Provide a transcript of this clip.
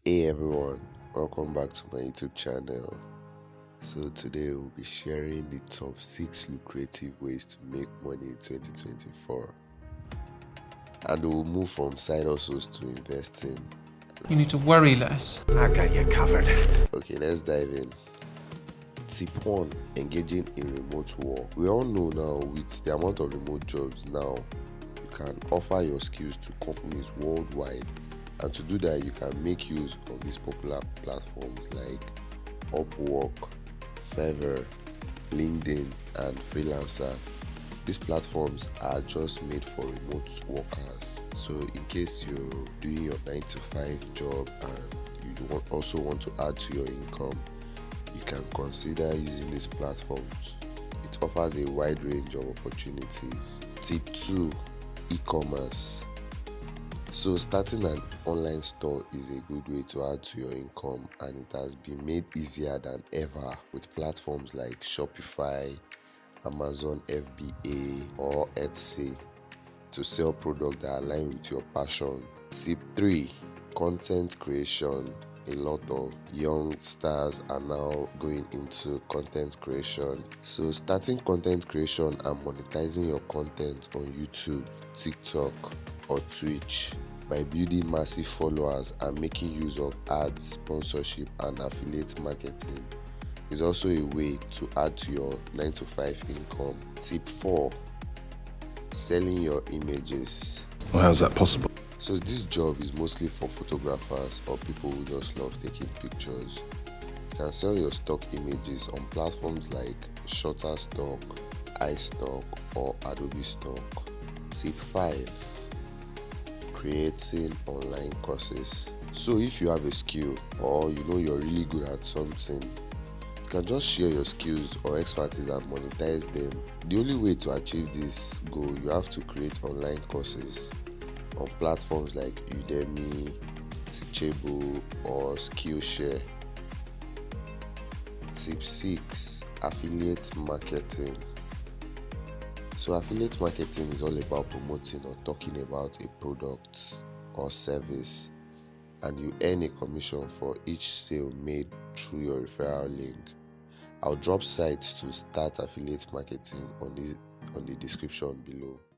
Hey everyone, welcome back to my YouTube channel. So today we'll be sharing the top 6 lucrative ways to make money in 2024. And we'll move from side hustles to investing. You need to worry less. I got you covered. Okay, let's dive in. Tip 1. Engaging in remote work. We all know now with the amount of remote jobs now, you can offer your skills to companies worldwide. And to do that, you can make use of these popular platforms like Upwork, Fiverr, LinkedIn, and Freelancer. These platforms are just made for remote workers. So in case you're doing your 9 to 5 job and you also want to add to your income, you can consider using these platforms. It offers a wide range of opportunities. Tip 2. E-commerce. So starting an online store is a good way to add to your income, and it has been made easier than ever with platforms like Shopify, Amazon FBA, or Etsy to sell products that align with your passion. Tip 3. Content creation. A lot of young stars are now going into content creation. So starting content creation and monetizing your content on YouTube, TikTok, or Twitch by building massive followers and making use of ads, sponsorship, and affiliate marketing is also a way to add to your 9 to 5 income. Tip 4. Selling your images. Well, how's that possible? So this job is mostly for photographers or people who just love taking pictures. You can sell your stock images on platforms like Shutterstock, iStock, or Adobe Stock. Tip 5. Creating online courses. So if you have a skill or you know you're really good at something, you can just share your skills or expertise and monetize them. The only way to achieve this goal, you have to create online courses on platforms like Udemy, Teachable, or Skillshare. Tip 6. Affiliate marketing. So affiliate marketing is all about promoting or talking about a product or service, and you earn a commission for each sale made through your referral link. I'll drop sites to start affiliate marketing on the description below.